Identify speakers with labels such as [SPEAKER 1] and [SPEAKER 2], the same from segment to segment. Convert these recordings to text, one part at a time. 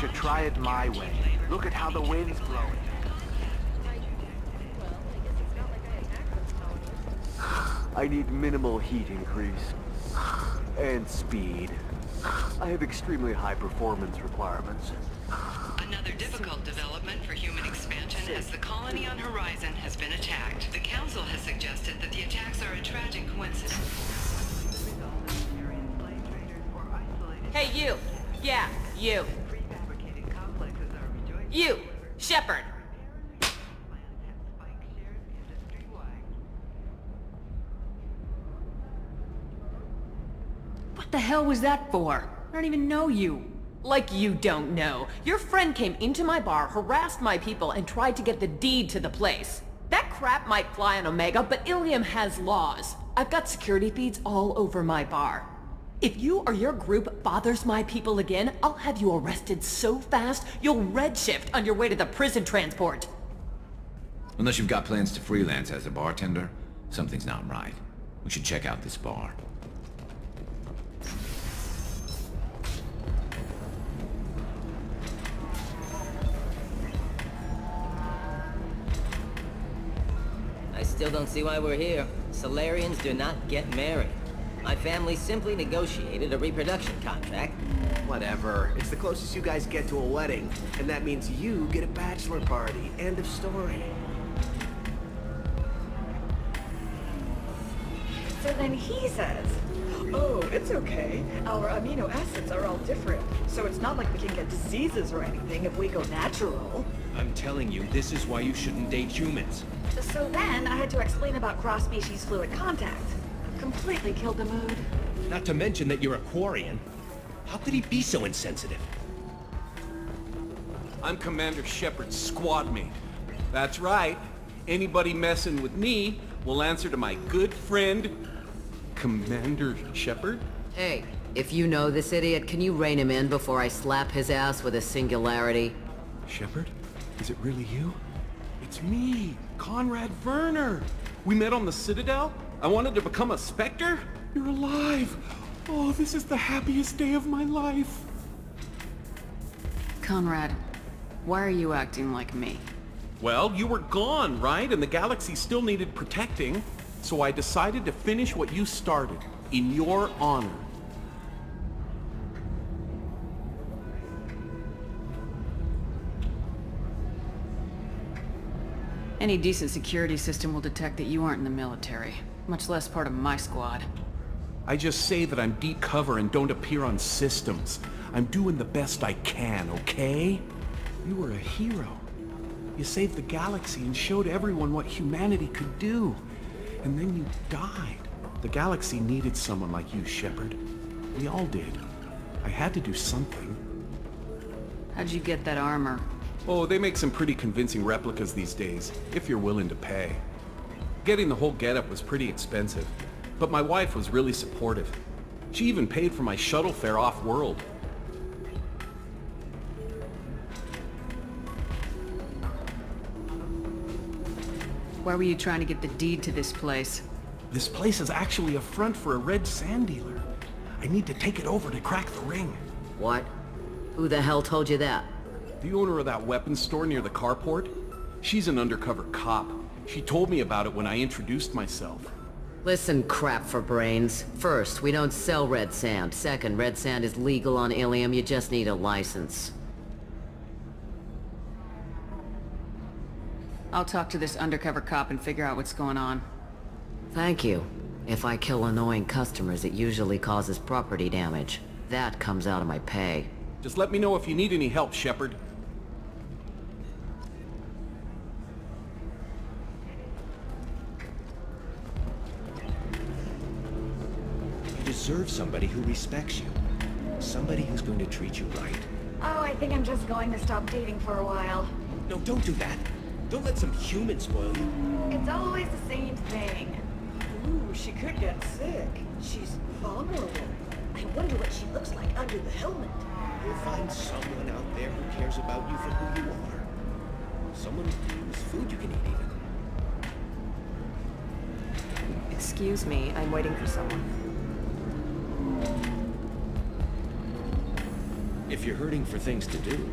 [SPEAKER 1] should try it my way. Look at how the wind's blowing. I need minimal heat increase. And speed. I have extremely high performance requirements.
[SPEAKER 2] Another difficult development for human expansion as the colony on Horizon has been attacked. The Council has suggested that the attacks are a tragic coincidence.
[SPEAKER 3] Hey, you! Yeah, you! You! Shepard! What the hell was that for? I don't even know you. Like you don't know. Your friend came into my bar, harassed my people, and tried to get the deed to the place. That crap might fly on Omega, but Ilium has laws. I've got security feeds all over my bar. If you or your group bothers my people again, I'll have you arrested so fast, you'll redshift on your way to the prison transport.
[SPEAKER 4] Unless you've got plans to freelance as a bartender, something's not right. We should check out this bar.
[SPEAKER 5] I still don't see why we're here. Solarians do not get married. My family simply negotiated a reproduction contract.
[SPEAKER 6] Whatever. It's the closest you guys get to a wedding. And that means you get a bachelor party. End of story.
[SPEAKER 7] So then he says, oh, it's okay. Our amino acids are all different. So it's not like we can get diseases or anything if we go natural.
[SPEAKER 8] I'm telling you, this is why you shouldn't date humans.
[SPEAKER 7] So then I had to explain about cross-species fluid contact. Completely killed the mood.
[SPEAKER 8] Not to mention that you're a Quarian. How could he be so insensitive?
[SPEAKER 9] I'm Commander Shepard's squad mate. That's right. Anybody messing with me will answer to my good friend, Commander Shepard.
[SPEAKER 10] Hey, if you know this idiot, can you rein him in before I slap his ass with a singularity?
[SPEAKER 9] Shepard? Is it really you? It's me, Conrad Werner. We met on the Citadel. I wanted to become a Spectre. You're alive. Oh, this is the happiest day of my life.
[SPEAKER 3] Conrad, why are you acting like me?
[SPEAKER 9] Well, you were gone, right? And the galaxy still needed protecting. So I decided to finish what you started, in your honor.
[SPEAKER 3] Any decent security system will detect that you aren't in the military, much less part of my squad.
[SPEAKER 9] I just say that I'm deep cover and don't appear on systems. I'm doing the best I can, okay? You were a hero. You saved the galaxy and showed everyone what humanity could do. And then you died. The galaxy needed someone like you, Shepard. We all did. I had to do something.
[SPEAKER 3] How'd you get that armor?
[SPEAKER 9] Oh, they make some pretty convincing replicas these days, if you're willing to pay. Getting the whole getup was pretty expensive, but my wife was really supportive. She even paid for my shuttle fare off-world.
[SPEAKER 3] Why were you trying to get the deed to this place?
[SPEAKER 9] This place is actually a front for a red sand dealer. I need to take it over to crack the ring.
[SPEAKER 10] What? Who the hell told you that?
[SPEAKER 9] The owner of that weapons store near the carport? She's an undercover cop. She told me about it when I introduced myself.
[SPEAKER 10] Listen, crap for brains. First, we don't sell red sand. Second, red sand is legal on Ilium. You just need a license.
[SPEAKER 3] I'll talk to this undercover cop and figure out what's going on.
[SPEAKER 10] Thank you. If I kill annoying customers, it usually causes property damage. That comes out of my pay.
[SPEAKER 9] Just let me know if you need any help, Shepard.
[SPEAKER 8] You deserve somebody who respects you. Somebody who's going to treat you right.
[SPEAKER 7] Oh, I think I'm just going to stop dating for a while.
[SPEAKER 8] No, don't do that. Don't let some human spoil you.
[SPEAKER 7] It's always the same thing. Ooh, she could get sick. She's vulnerable. I wonder what she looks like under the helmet.
[SPEAKER 8] You'll find someone out there who cares about you for who you are. Someone whose food you can eat, even.
[SPEAKER 3] Excuse me, I'm waiting for someone.
[SPEAKER 8] If you're hurting for things to do,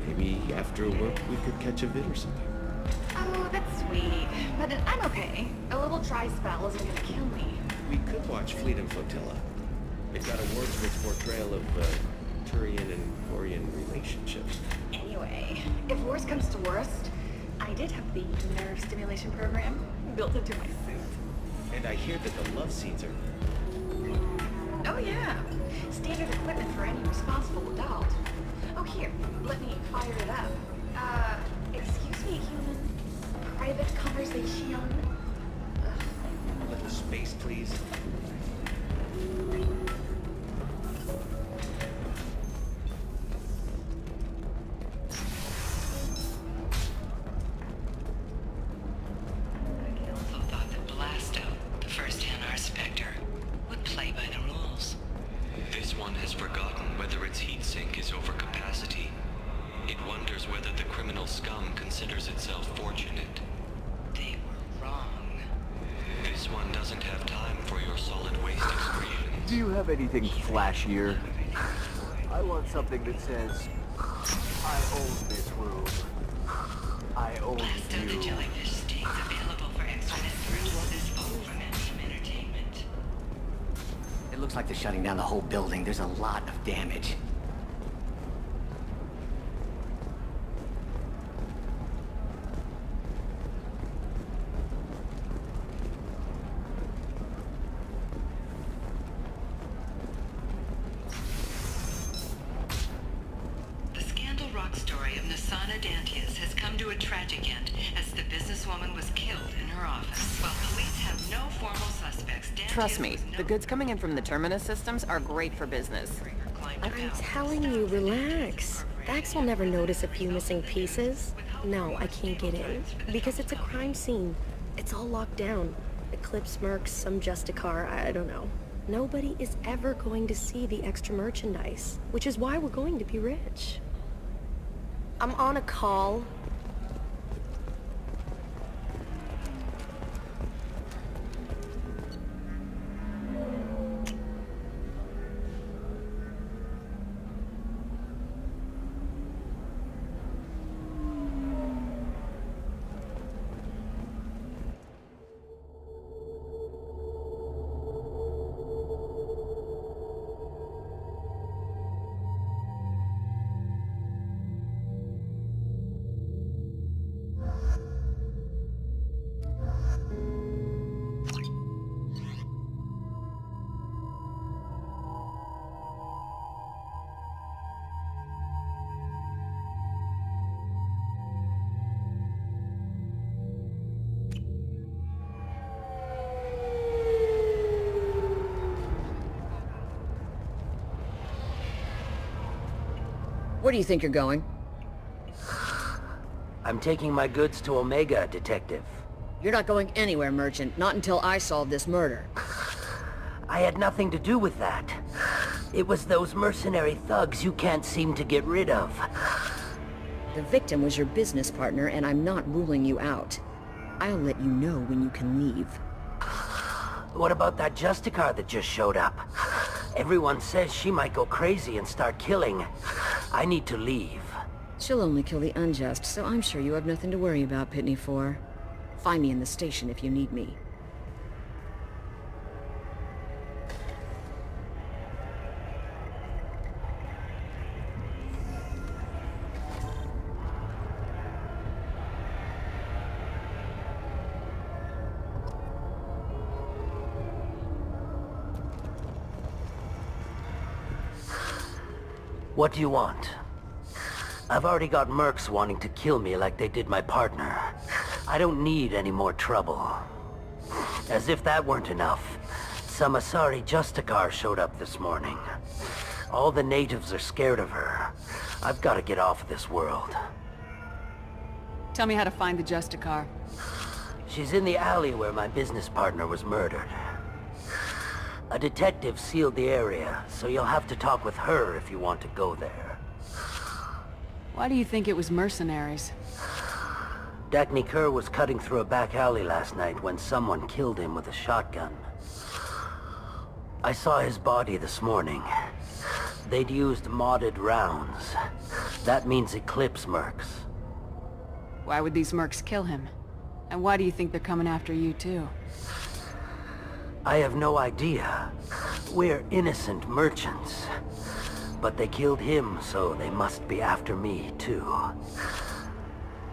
[SPEAKER 8] maybe after work we could catch a vid or something.
[SPEAKER 7] Oh, that's sweet. But I'm okay. A little dry spell isn't gonna kill me.
[SPEAKER 8] We could watch Fleet and Flotilla. They've got awards for its portrayal of Turian and Quarian relationships.
[SPEAKER 7] Anyway, if worst comes to worst, I did have the nerve stimulation program built into my suit.
[SPEAKER 8] And I hear that the love scenes are...
[SPEAKER 7] Oh yeah, standard equipment for any responsible adult. Oh here, let me fire it up. Excuse me, human. Private conversation.
[SPEAKER 8] A little space, please.
[SPEAKER 2] I also thought that Blasto, the first NR Spectre, would play by the rules.
[SPEAKER 11] This one has forgotten whether its heat sink is over capacity. It wonders whether the criminal scum considers itself fortunate.
[SPEAKER 2] They were wrong.
[SPEAKER 11] This one doesn't have time for your solid waste excretions.
[SPEAKER 1] Do you have anything flashier? I want something that says, I own this room. I own
[SPEAKER 2] Blasto the
[SPEAKER 1] you.
[SPEAKER 2] jellyfish stinks available for extra purchase this fall from MGM Entertainment.
[SPEAKER 12] It looks like they're shutting down the whole building. There's a lot of damage.
[SPEAKER 2] The Scandal Rock story of Nasana Dantius has come to a tragic end as the businesswoman was killed in her office. While police have no formal suspects, Dantius
[SPEAKER 3] Trust me,
[SPEAKER 2] was
[SPEAKER 3] the
[SPEAKER 2] known
[SPEAKER 3] goods coming in from the Terminus systems are great for business.
[SPEAKER 13] I'm telling you, relax. Vax will never notice a few missing pieces. No, I can't get in. Because it's a crime scene. It's all locked down. Eclipse mercs, some Justicar, I don't know. Nobody is ever going to see the extra merchandise, which is why we're going to be rich. I'm on a call.
[SPEAKER 10] Where do you think you're going?
[SPEAKER 12] I'm taking my goods to Omega, Detective.
[SPEAKER 10] You're not going anywhere, Merchant. Not until I solve this murder.
[SPEAKER 12] I had nothing to do with that. It was those mercenary thugs you can't seem to get rid of.
[SPEAKER 10] The victim was your business partner, and I'm not ruling you out. I'll let you know when you can leave.
[SPEAKER 12] What about that Justicar that just showed up? Everyone says she might go crazy and start killing. I need to leave.
[SPEAKER 10] She'll only kill the unjust, so I'm sure you have nothing to worry about, Pitney 4. Find me in the station if you need me.
[SPEAKER 12] What do you want? I've already got mercs wanting to kill me like they did my partner. I don't need any more trouble. As if that weren't enough, some Asari Justicar showed up this morning. All the natives are scared of her. I've got to get off of this world.
[SPEAKER 3] Tell me how to find the Justicar.
[SPEAKER 12] She's in the alley where my business partner was murdered. A detective sealed the area, so you'll have to talk with her if you want to go there.
[SPEAKER 3] Why do you think it was mercenaries?
[SPEAKER 12] Dagny Kerr was cutting through a back alley last night when someone killed him with a shotgun. I saw his body this morning. They'd used modded rounds. That means Eclipse mercs.
[SPEAKER 3] Why would these mercs kill him? And why do you think they're coming after you too?
[SPEAKER 12] I have no idea. We're innocent merchants. But they killed him, so they must be after me too.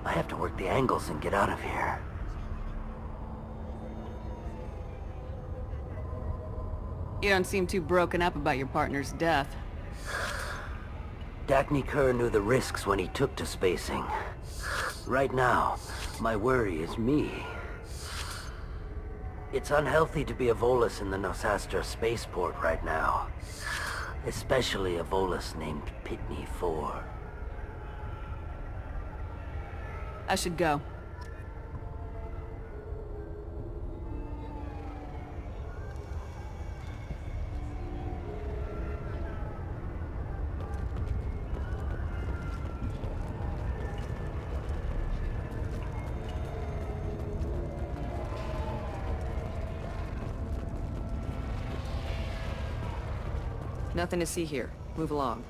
[SPEAKER 12] I have to work the angles and get out of here.
[SPEAKER 3] You don't seem too broken up about your partner's death.
[SPEAKER 12] Dagny Kerr knew the risks when he took to spacing. Right now, my worry is me. It's unhealthy to be a Volus in the Nosastra spaceport right now. Especially a Volus named Pitney 4.
[SPEAKER 3] I should go.
[SPEAKER 14] Nothing to see here. Move along.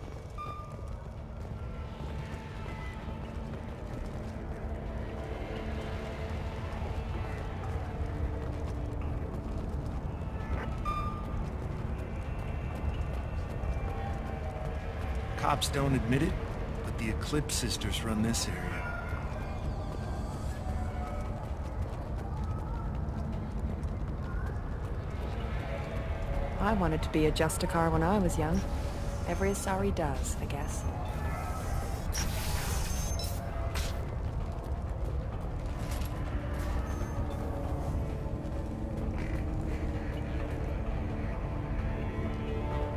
[SPEAKER 15] Cops don't admit it, but the Eclipse sisters run this area.
[SPEAKER 14] I wanted to be a Justicar when I was young. Every Asari does, I guess.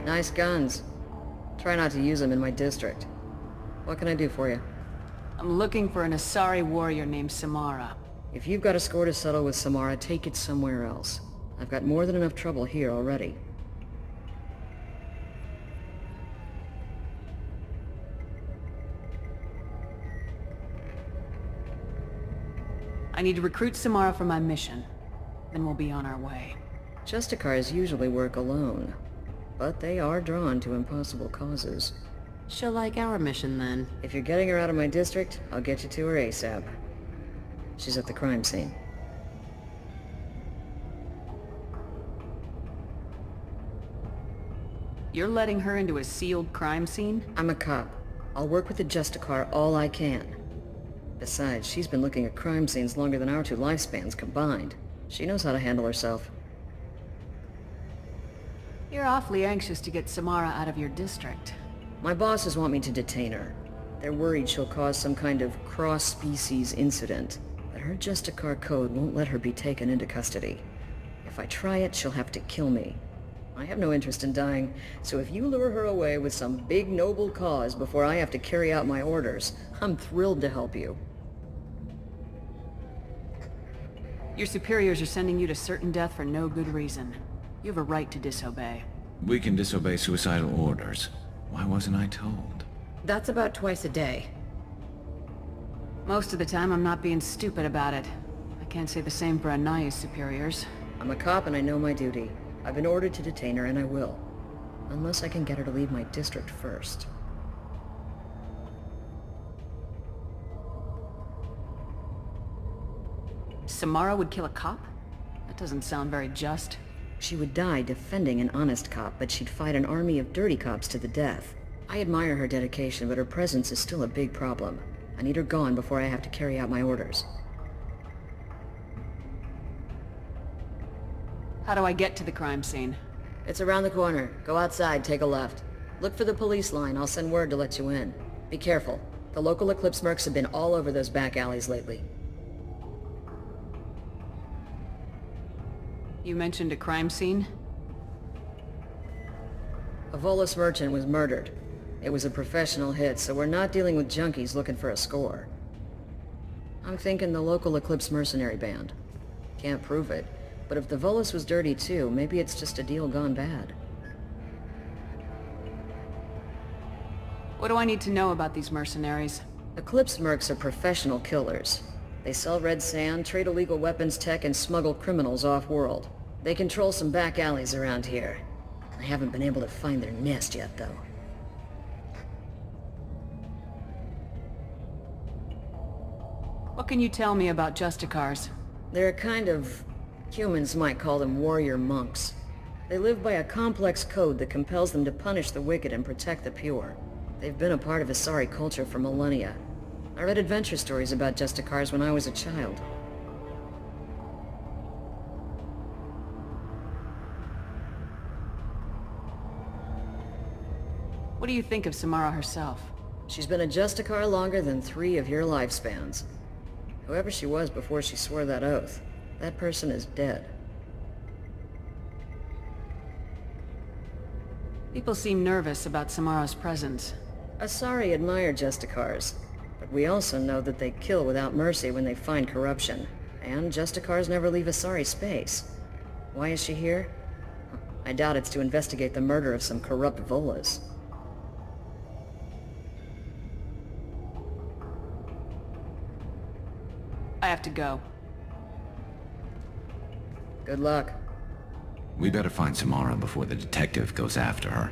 [SPEAKER 10] Nice guns. Try not to use them in my district. What can I do for you?
[SPEAKER 3] I'm looking for an Asari warrior named Samara.
[SPEAKER 10] If you've got a score to settle with Samara, take it somewhere else. I've got more than enough trouble here already.
[SPEAKER 3] I need to recruit Samara for my mission. Then we'll be on our way.
[SPEAKER 10] Justicars usually work alone, but they are drawn to impossible causes.
[SPEAKER 3] She'll like our mission then.
[SPEAKER 10] If you're getting her out of my district, I'll get you to her ASAP. She's at the crime scene.
[SPEAKER 3] You're letting her into a sealed crime scene?
[SPEAKER 10] I'm a cop. I'll work with the Justicar all I can. Besides, she's been looking at crime scenes longer than our two lifespans combined. She knows how to handle herself.
[SPEAKER 3] You're awfully anxious to get Samara out of your district.
[SPEAKER 10] My bosses want me to detain her. They're worried she'll cause some kind of cross-species incident, but her Justicar code won't let her be taken into custody. If I try it, she'll have to kill me. I have no interest in dying, so if you lure her away with some big noble cause before I have to carry out my orders, I'm thrilled to help you.
[SPEAKER 3] Your superiors are sending you to certain death for no good reason. You have a right to disobey.
[SPEAKER 4] We can disobey suicidal orders. Why wasn't I told?
[SPEAKER 3] That's about twice a day. Most of the time I'm not being stupid about it. I can't say the same for Anaya's superiors.
[SPEAKER 10] I'm a cop and I know my duty. I've been ordered to detain her and I will. Unless I can get her to leave my district first.
[SPEAKER 3] Samara would kill a cop? That doesn't sound very just.
[SPEAKER 10] She would die defending an honest cop, but she'd fight an army of dirty cops to the death. I admire her dedication, but her presence is still a big problem. I need her gone before I have to carry out my orders.
[SPEAKER 3] How do I get to the crime scene?
[SPEAKER 10] It's around the corner. Go outside, take a left. Look for the police line. I'll send word to let you in. Be careful. The local Eclipse mercs have been all over those back alleys lately.
[SPEAKER 3] You mentioned a crime scene?
[SPEAKER 10] A Volus merchant was murdered. It was a professional hit, so we're not dealing with junkies looking for a score. I'm thinking the local Eclipse mercenary band. Can't prove it, but if the Volus was dirty too, maybe it's just a deal gone bad.
[SPEAKER 3] What do I need to know about these mercenaries?
[SPEAKER 10] Eclipse mercs are professional killers. They sell red sand, trade illegal weapons tech, and smuggle criminals off-world. They control some back alleys around here. I haven't been able to find their nest yet, though.
[SPEAKER 3] What can you tell me about Justicars?
[SPEAKER 10] They're a kind of... humans might call them warrior monks. They live by a complex code that compels them to punish the wicked and protect the pure. They've been a part of Asari culture for millennia. I read adventure stories about Justicars when I was a child.
[SPEAKER 3] What do you think of Samara herself?
[SPEAKER 10] She's been a Justicar longer than 3 of your lifespans. Whoever she was before she swore that oath, that person is dead.
[SPEAKER 3] People seem nervous about Samara's presence.
[SPEAKER 10] Asari admire Justicars, but we also know that they kill without mercy when they find corruption, and Justicars never leave Asari space. Why is she here? I doubt it's to investigate the murder of some corrupt Volas.
[SPEAKER 3] I have to go.
[SPEAKER 10] Good luck.
[SPEAKER 4] We better find Samara before the detective goes after her.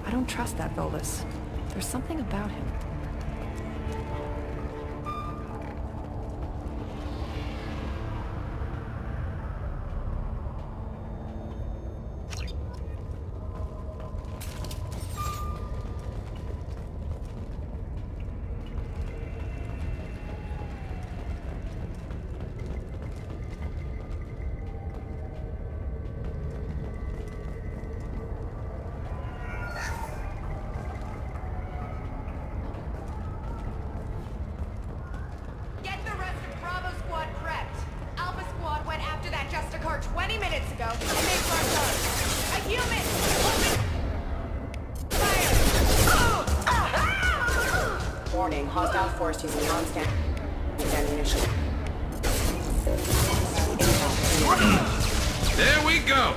[SPEAKER 14] I don't trust that Volus. There's something about him.
[SPEAKER 3] Warning, hostile force using non-standard ammunition.
[SPEAKER 4] There we go!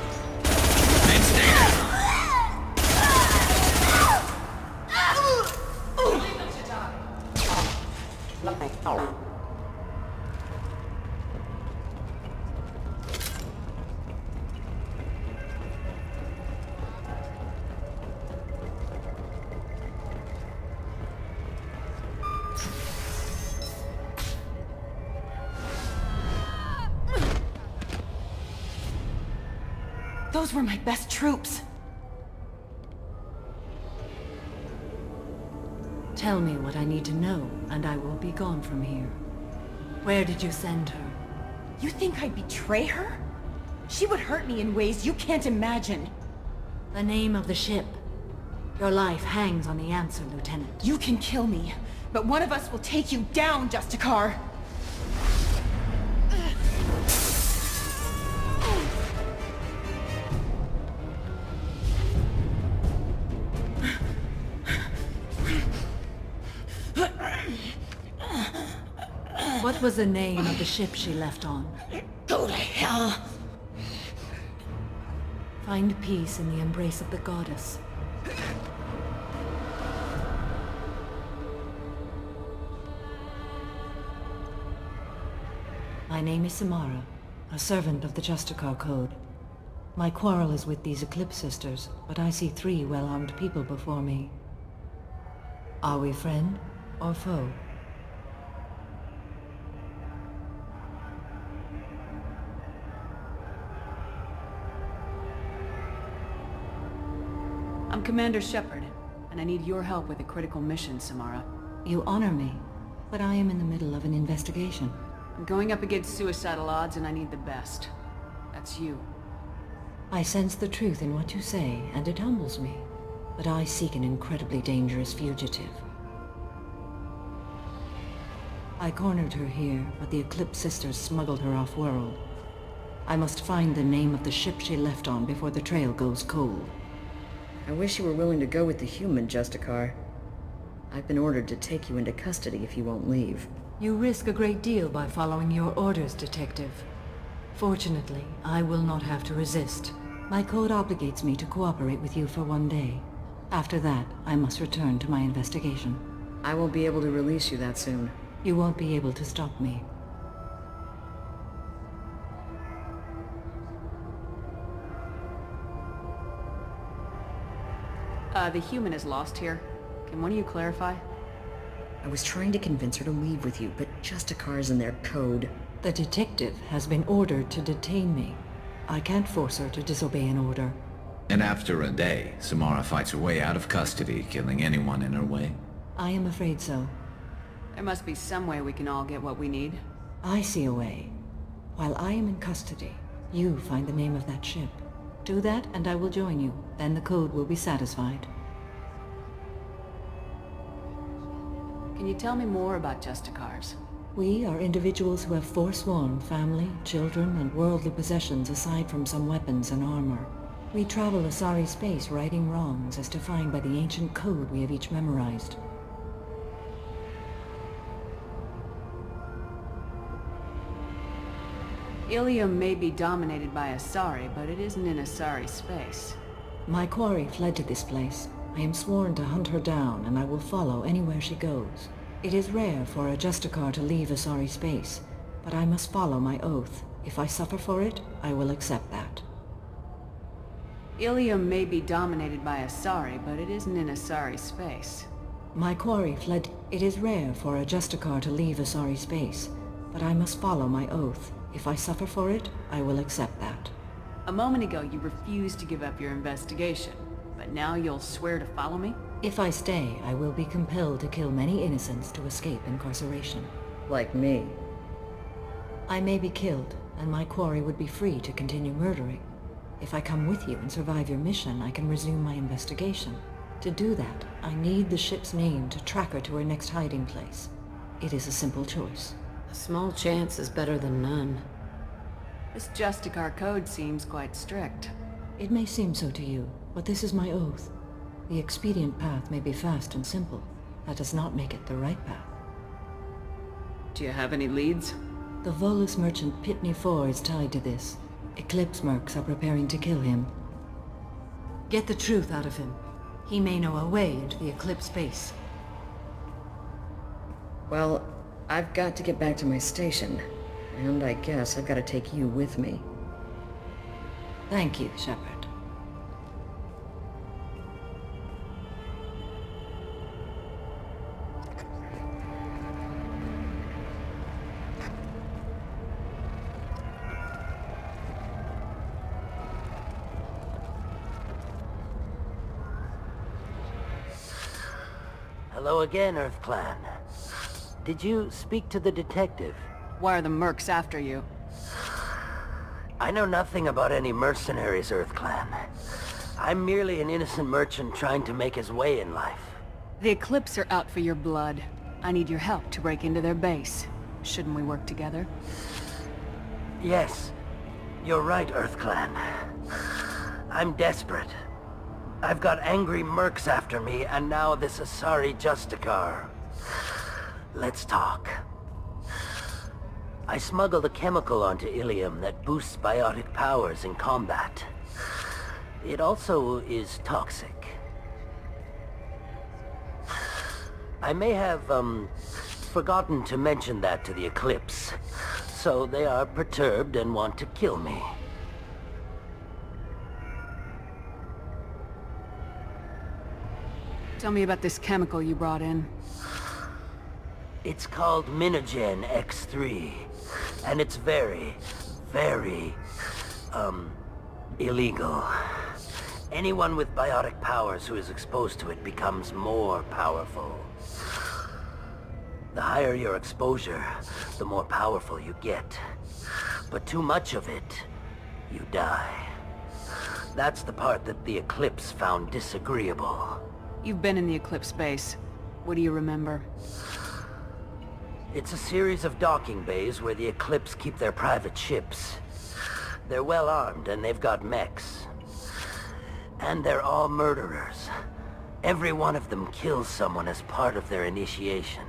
[SPEAKER 4] And stay there!
[SPEAKER 3] Those were my best troops.
[SPEAKER 16] Tell me what I need to know, and I will be gone from here. Where did you send her?
[SPEAKER 3] You think I'd betray her? She would hurt me in ways you can't imagine.
[SPEAKER 16] The name of the ship. Your life hangs on the answer, Lieutenant.
[SPEAKER 3] You can kill me, but one of us will take you down, Justicar!
[SPEAKER 16] What was the name of the ship she left on?
[SPEAKER 3] Go to hell!
[SPEAKER 16] Find peace in the embrace of the goddess. My name is Samara, a servant of the Justicar Code. My quarrel is with these Eclipse Sisters, but I see 3 well-armed people before me. Are we friend or foe?
[SPEAKER 3] I'm Commander Shepard, and I need your help with a critical mission, Samara.
[SPEAKER 16] You honor me, but I am in the middle of an investigation.
[SPEAKER 3] I'm going up against suicidal odds, and I need the best. That's you.
[SPEAKER 16] I sense the truth in what you say, and it humbles me. But I seek an incredibly dangerous fugitive. I cornered her here, but the Eclipse Sisters smuggled her off-world. I must find the name of the ship she left on before the trail goes cold.
[SPEAKER 10] I wish you were willing to go with the human, Justicar. I've been ordered to take you into custody if you won't leave.
[SPEAKER 16] You risk a great deal by following your orders, Detective. Fortunately, I will not have to resist. My code obligates me to cooperate with you for 1 day. After that, I must return to my investigation.
[SPEAKER 10] I won't be able to release you that soon.
[SPEAKER 16] You won't be able to stop me.
[SPEAKER 3] The human is lost here. Can one of you clarify?
[SPEAKER 10] I was trying to convince her to leave with you, but Justicar's in their code.
[SPEAKER 16] The detective has been ordered to detain me. I can't force her to disobey an order.
[SPEAKER 4] And after a day, Samara fights her way out of custody, killing anyone in her way.
[SPEAKER 16] I am afraid so.
[SPEAKER 3] There must be some way we can all get what we need.
[SPEAKER 16] I see a way. While I am in custody, you find the name of that ship. Do that and I will join you. Then the code will be satisfied.
[SPEAKER 3] Can you tell me more about Justicars?
[SPEAKER 16] We are individuals who have forsworn family, children, and worldly possessions aside from some weapons and armor. We travel Asari space righting wrongs as defined by the ancient code we have each memorized.
[SPEAKER 3] Ilium may be dominated by Asari, but it isn't in Asari space.
[SPEAKER 16] My quarry fled to this place. I am sworn to hunt her down, and I will follow anywhere she goes. It is rare for a Justicar to leave Asari space, but I must follow my oath. If I suffer for it, I will accept that.
[SPEAKER 3] Ilium may be dominated by Asari, but it isn't in Asari space.
[SPEAKER 16] My quarry fled. It is rare for a Justicar to leave Asari space, but I must follow my oath. If I suffer for it, I will accept that.
[SPEAKER 3] A moment ago, you refused to give up your investigation, but now you'll swear to follow me?
[SPEAKER 16] If I stay, I will be compelled to kill many innocents to escape incarceration.
[SPEAKER 10] Like me.
[SPEAKER 16] I may be killed, and my quarry would be free to continue murdering. If I come with you and survive your mission, I can resume my investigation. To do that, I need the ship's name to track her to her next hiding place. It is a simple choice.
[SPEAKER 10] A small chance is better than none.
[SPEAKER 3] This Justicar code seems quite strict.
[SPEAKER 16] It may seem so to you, but this is my oath. The expedient path may be fast and simple. That does not make it the right path.
[SPEAKER 3] Do you have any leads?
[SPEAKER 16] The Volus merchant Pitney IV is tied to this. Eclipse mercs are preparing to kill him. Get the truth out of him. He may know a way into the Eclipse base.
[SPEAKER 10] Well, I've got to get back to my station. And I guess I've got to take you with me.
[SPEAKER 16] Thank you, Shepard.
[SPEAKER 12] Hello again, Earth Clan. Did you speak to the detective?
[SPEAKER 3] Why are the mercs after you?
[SPEAKER 12] I know nothing about any mercenaries, Earth Clan. I'm merely an innocent merchant trying to make his way in life.
[SPEAKER 3] The Eclipse are out for your blood. I need your help to break into their base. Shouldn't we work together?
[SPEAKER 12] Yes, you're right, Earth Clan. I'm desperate. I've got angry mercs after me, and now this Asari Justicar. Let's talk. I smuggled a chemical onto Ilium that boosts biotic powers in combat. It also is toxic. I may have, forgotten to mention that to the Eclipse, so they are perturbed and want to kill me.
[SPEAKER 3] Tell me about this chemical you brought in.
[SPEAKER 12] It's called Minogen X3, and it's very, very, illegal. Anyone with biotic powers who is exposed to it becomes more powerful. The higher your exposure, the more powerful you get. But too much of it, you die. That's the part that the Eclipse found disagreeable.
[SPEAKER 3] You've been in the Eclipse base. What do you remember?
[SPEAKER 12] It's a series of docking bays where the Eclipse keep their private ships. They're well armed and they've got mechs. And they're all murderers. Every one of them kills someone as part of their initiation.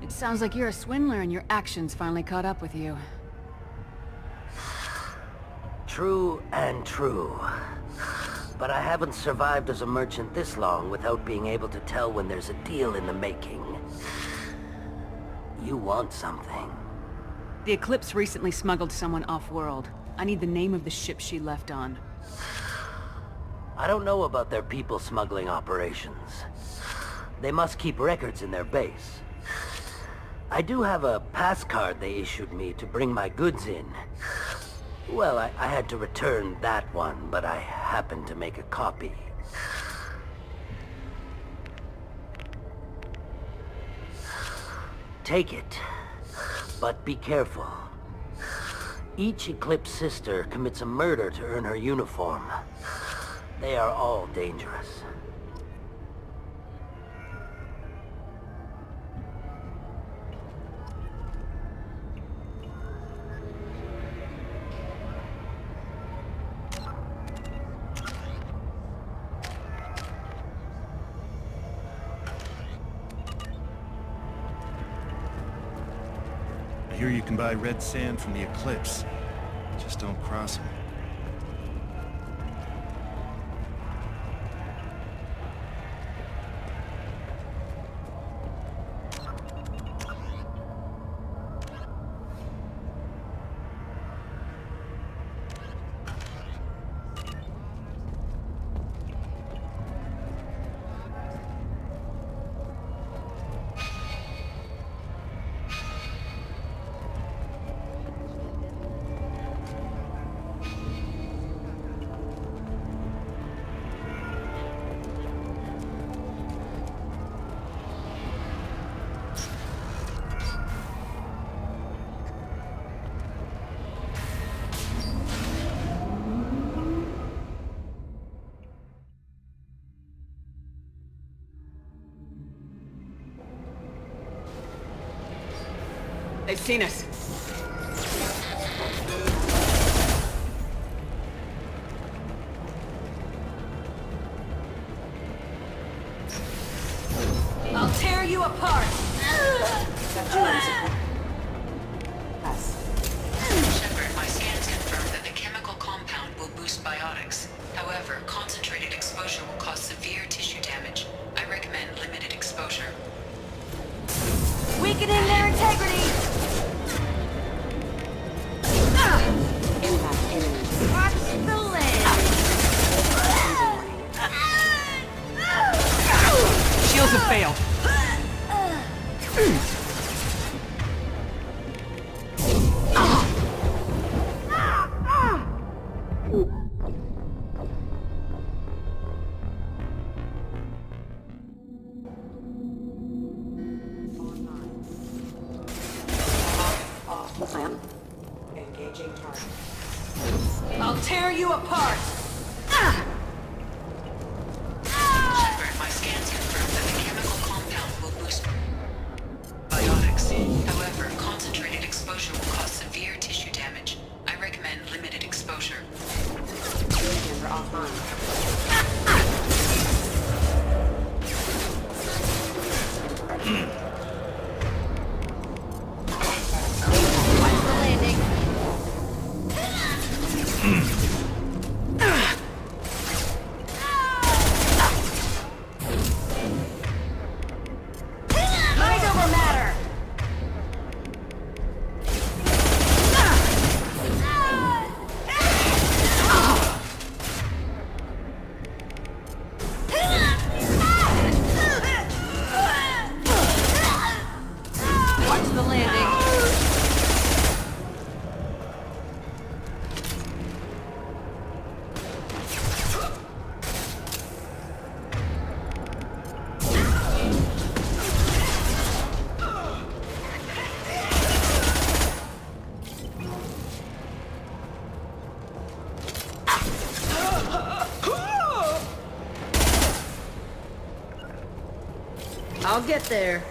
[SPEAKER 17] It sounds like you're a swindler and your actions finally caught up with you.
[SPEAKER 12] True and true. But I haven't survived as a merchant this long without being able to tell when there's a deal in the making. You want something.
[SPEAKER 17] The Eclipse recently smuggled someone off-world. I need the name of the ship she left on.
[SPEAKER 12] I don't know about their people smuggling operations. They must keep records in their base. I do have a pass card they issued me to bring my goods in. Well, I had to return that one, but I happened to make a copy. Take it, but be careful. Each Eclipse sister commits a murder to earn her uniform. They are all dangerous.
[SPEAKER 15] I hear you can buy red sand from the Eclipse. Just don't cross them.
[SPEAKER 3] They've seen us. I'll tear you apart!
[SPEAKER 2] Shepard, my scans confirm that the chemical compound will boost biotics. However, concentrated exposure will cause severe tissue damage. I recommend limited exposure.
[SPEAKER 17] Weakening their integrity! Watch the land!
[SPEAKER 3] Shields have failed.
[SPEAKER 17] Engaging target. I'll tear you apart!
[SPEAKER 2] Shepard, my scans confirm that the chemical compound will boost biotics. However, concentrated exposure will cause severe tissue damage. I recommend limited exposure.
[SPEAKER 17] Camera offline. Watch the landing. Mind over matter.
[SPEAKER 10] I'll get there.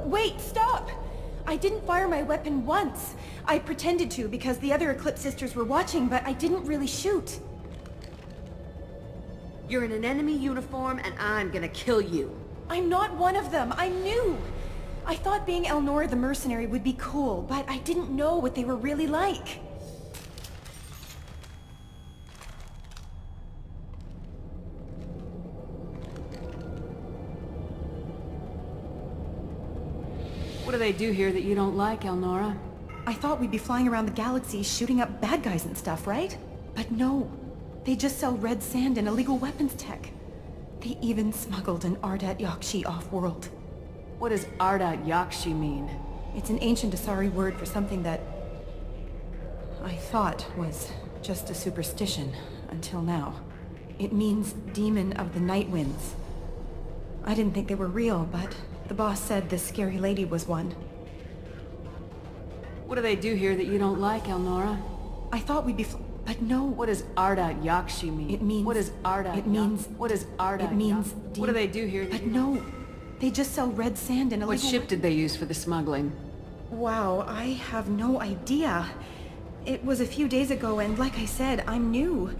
[SPEAKER 7] Wait, stop! I didn't fire my weapon once. I pretended to because the other Eclipse sisters were watching, but I didn't really shoot.
[SPEAKER 10] You're in an enemy uniform, and I'm gonna kill you.
[SPEAKER 7] I'm not one of them. I knew. I thought being Elnora the mercenary would be cool, but I didn't know what they were really like.
[SPEAKER 17] What do they do here that you don't like, Elnora?
[SPEAKER 7] I thought we'd be flying around the galaxy shooting up bad guys and stuff, right? But no. They just sell red sand and illegal weapons tech. They even smuggled an Ardat Yakshi off-world.
[SPEAKER 17] What does Ardat Yakshi mean?
[SPEAKER 7] It's an ancient Asari word for something that I thought was just a superstition until now. It means demon of the night winds. I didn't think they were real, but the boss said this scary lady was one.
[SPEAKER 17] What do they do here that you don't like, Elnora?
[SPEAKER 7] I thought we'd be but no.
[SPEAKER 17] What does Ardat Yakshi mean?
[SPEAKER 7] It means...
[SPEAKER 17] What is Ardat?
[SPEAKER 7] It means...
[SPEAKER 17] What is Ardat?
[SPEAKER 7] It means...
[SPEAKER 17] What do they do here that
[SPEAKER 7] But no. They just sell red sand and illegal...
[SPEAKER 17] What ship did they use for the smuggling?
[SPEAKER 7] Wow, I have no idea. It was a few days ago, and like I said, I'm new.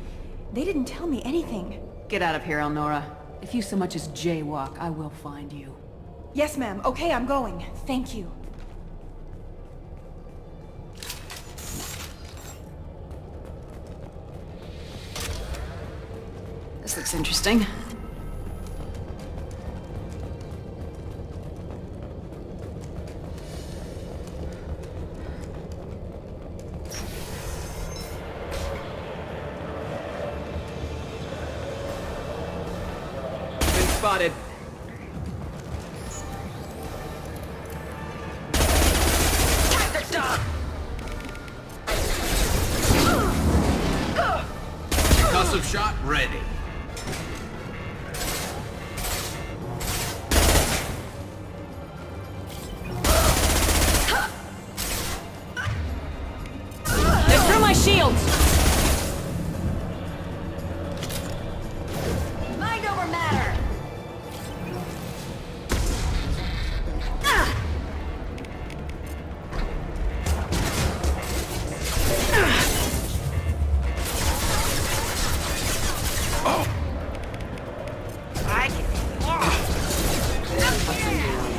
[SPEAKER 7] They didn't tell me anything.
[SPEAKER 17] Get out of here, Elnora. If you so much as jaywalk, I will find you.
[SPEAKER 7] Yes, ma'am. Okay, I'm going. Thank you.
[SPEAKER 17] This looks interesting.
[SPEAKER 4] Been spotted. Concussive shot ready.
[SPEAKER 3] They threw my shields!
[SPEAKER 10] Mind over matter!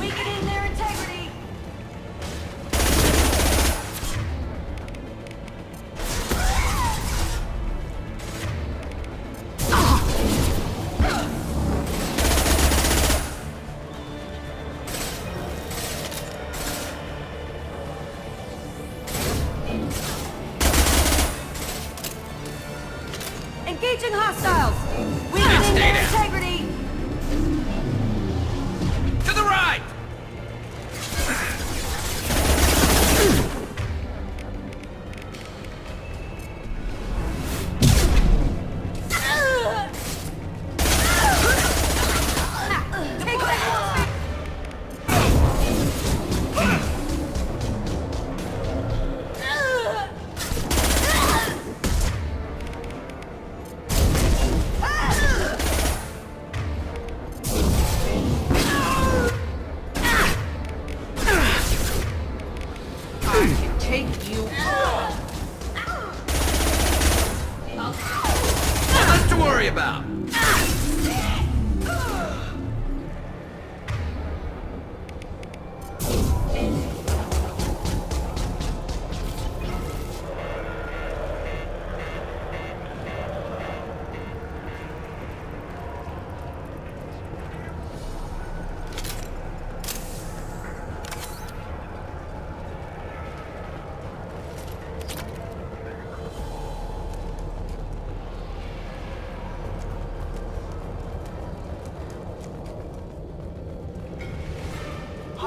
[SPEAKER 10] Weakening their integrity! Engaging hostiles! Weakening their integrity!
[SPEAKER 4] To the right!
[SPEAKER 10] Take that!
[SPEAKER 3] Take you all!
[SPEAKER 4] Nothing to worry about.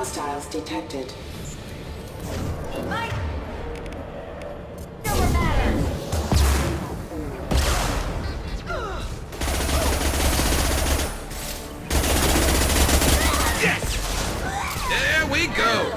[SPEAKER 2] Hostiles detected.
[SPEAKER 4] There we go!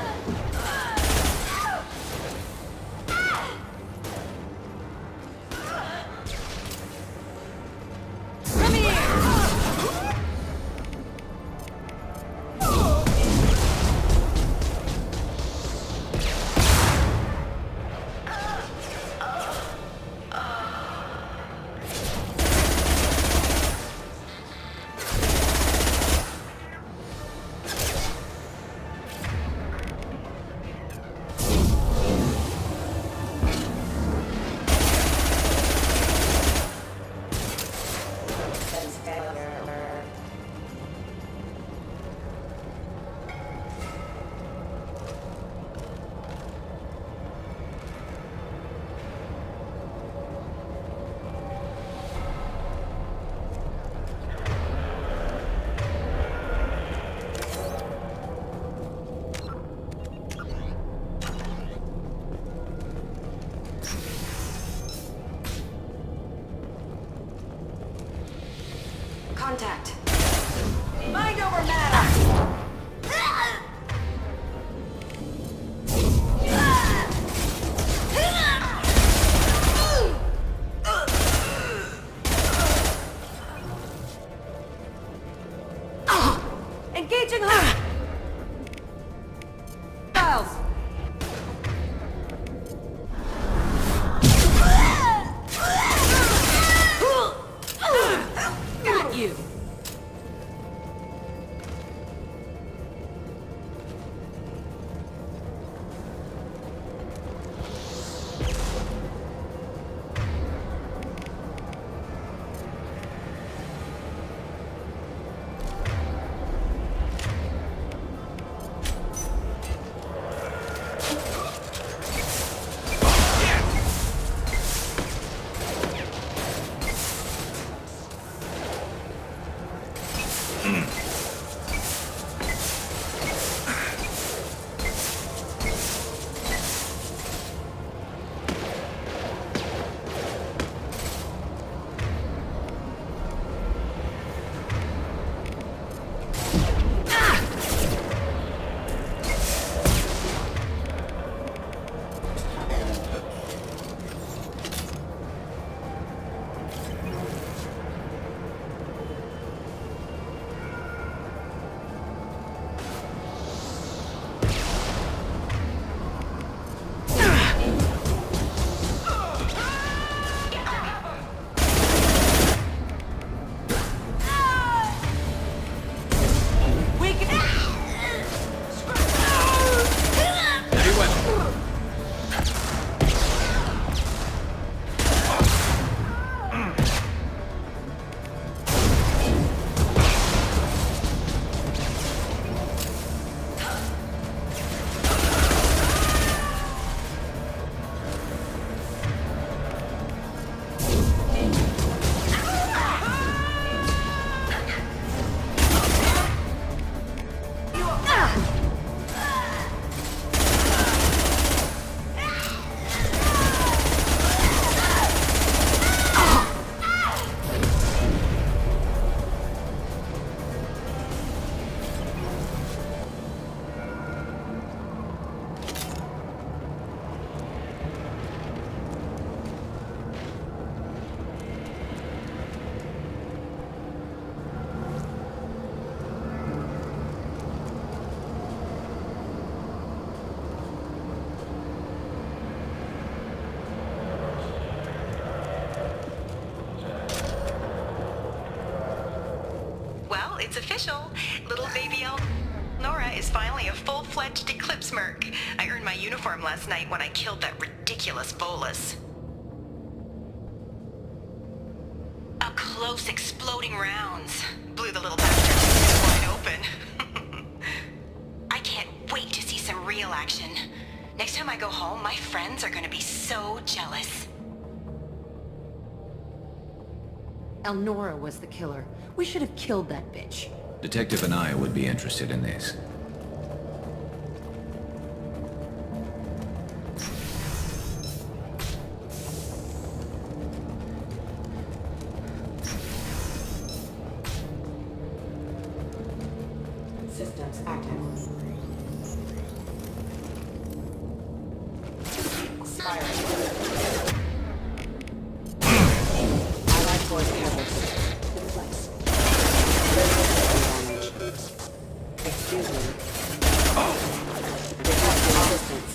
[SPEAKER 7] Contact. Mind over matter! Engaging her! Files! Got you!
[SPEAKER 18] It's official. Little baby Nora is finally a full-fledged Eclipse merc. I earned my uniform last night when I killed that ridiculous Bolus. Up close, exploding rounds. Blew the little bastard wide open. I can't wait to see some real action. Next time I go home, my friends are gonna be so jealous.
[SPEAKER 3] Elnora was the killer. We should have killed that bitch.
[SPEAKER 4] Detective Anaya would be interested in this.
[SPEAKER 16] defense active. Firing. Allied force hazard in place. Excuse me. Detecting resistance.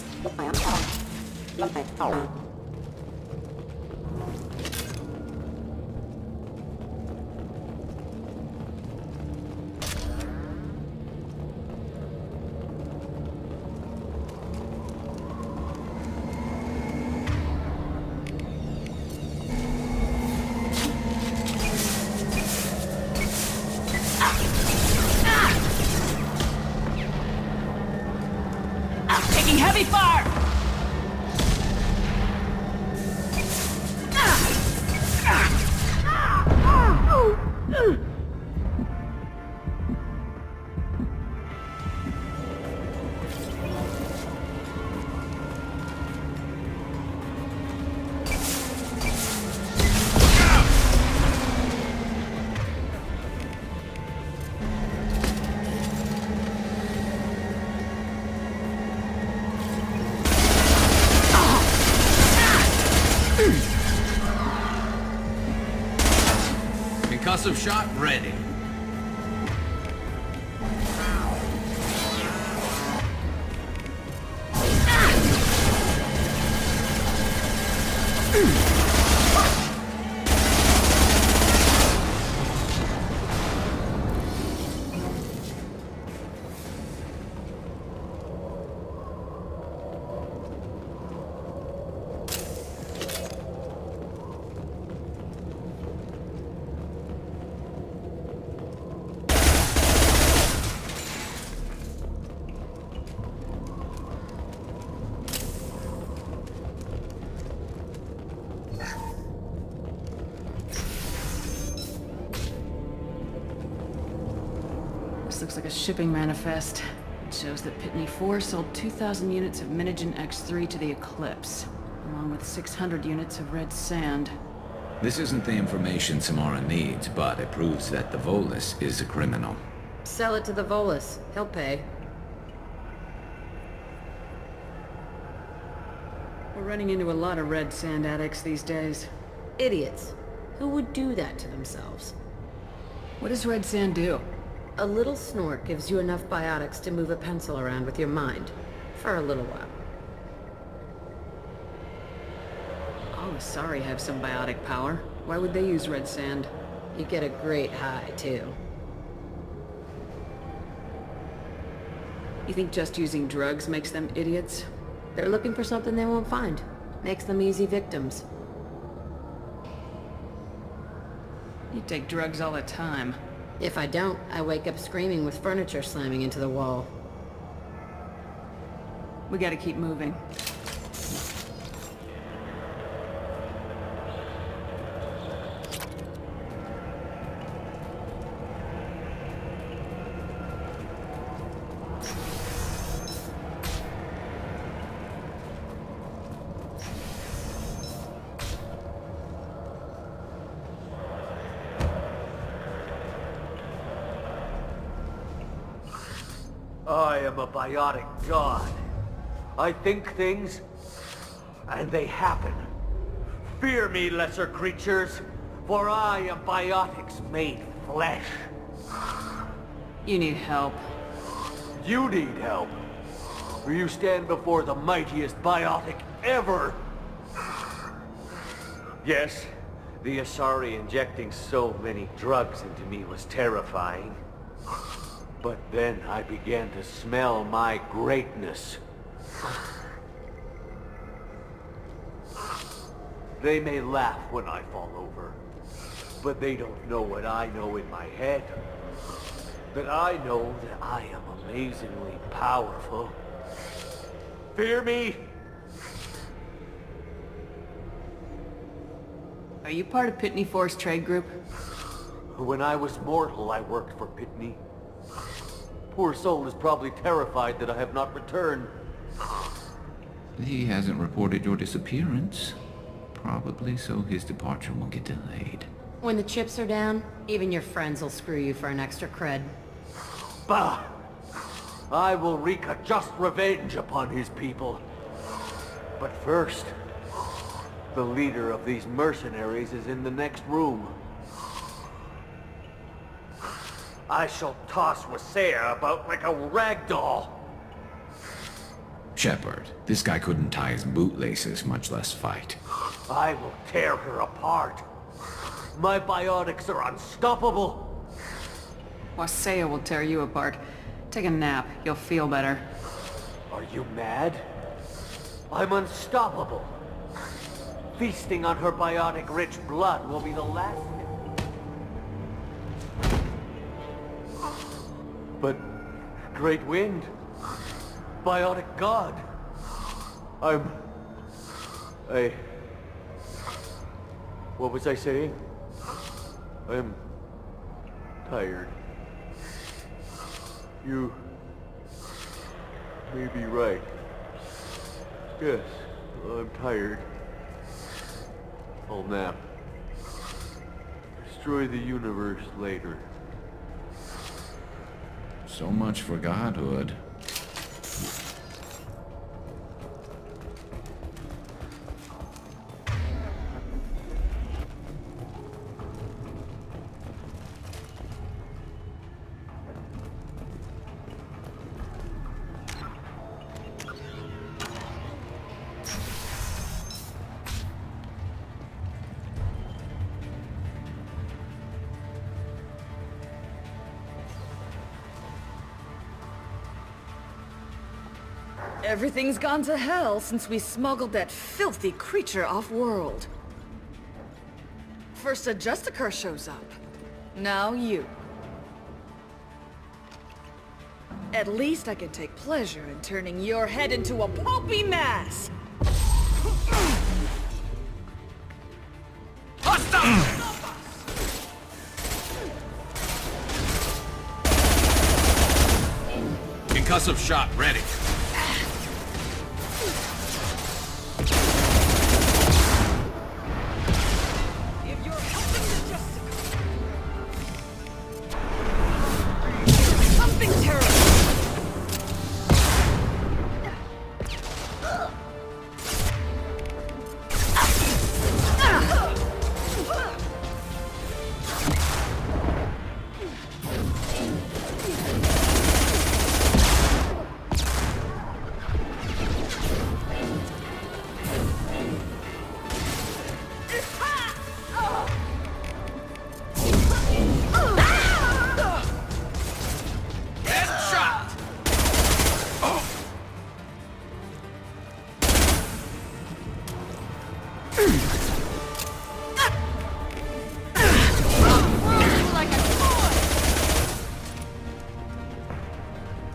[SPEAKER 3] Taking heavy fire!
[SPEAKER 4] Concussive shot ready.
[SPEAKER 17] This looks like a shipping manifest. It shows that Pitney 4 sold 2,000 units of Minigen X3 to the Eclipse, along with 600 units of red sand.
[SPEAKER 4] This isn't the information Samara needs, but it proves that the Volus is a criminal.
[SPEAKER 10] Sell it to the Volus. He'll pay.
[SPEAKER 17] We're running into a lot of red sand addicts these days.
[SPEAKER 10] Idiots. Who would do that to themselves?
[SPEAKER 17] What does red sand do?
[SPEAKER 10] A little snort gives you enough biotics to move a pencil around with your mind. For a little while.
[SPEAKER 17] Oh, sorry, have some biotic power. Why would they use red sand?
[SPEAKER 10] You get a great high, too.
[SPEAKER 17] You think just using drugs makes them idiots?
[SPEAKER 10] They're looking for something they won't find. Makes them easy victims.
[SPEAKER 17] You take drugs all the time.
[SPEAKER 10] If I don't, I wake up screaming with furniture slamming into the wall.
[SPEAKER 17] We gotta keep moving.
[SPEAKER 1] I am a biotic god. I think things, and they happen. Fear me, lesser creatures, for I am biotics made flesh.
[SPEAKER 17] You need help.
[SPEAKER 1] You need help. For you stand before the mightiest biotic ever. Yes, the Asari injecting so many drugs into me was terrifying. But then I began to smell my greatness. They may laugh when I fall over, but they don't know what I know in my head. That I know that I am amazingly powerful. Fear me?
[SPEAKER 17] Are you part of Pitney Force Trade Group?
[SPEAKER 1] When I was mortal, I worked for Pitney. Poor soul is probably terrified that I have not returned.
[SPEAKER 4] He hasn't reported your disappearance. Probably so his departure will get delayed.
[SPEAKER 10] When the chips are down, even your friends will screw you for an extra cred.
[SPEAKER 1] Bah! I will wreak a just revenge upon his people. But first, the leader of these mercenaries is in the next room. I shall toss Wasea about like a rag doll.
[SPEAKER 4] Shepard, this guy couldn't tie his bootlaces, much less fight.
[SPEAKER 1] I will tear her apart. My biotics are unstoppable.
[SPEAKER 17] Wasea will tear you apart. Take a nap. You'll feel better.
[SPEAKER 1] Are you mad? I'm unstoppable. Feasting on her biotic-rich blood will be the last... But... Great Wind... Biotic God... What was I saying? I'm... tired. You... may be right. Yes, I'm tired. I'll nap. Destroy the universe later.
[SPEAKER 4] So much for godhood.
[SPEAKER 10] Everything's gone to hell since we smuggled that filthy creature off-world. First a Justicar shows up. Now you. At least I can take pleasure in turning your head into a pulpy mass!
[SPEAKER 9] Concussive shot ready.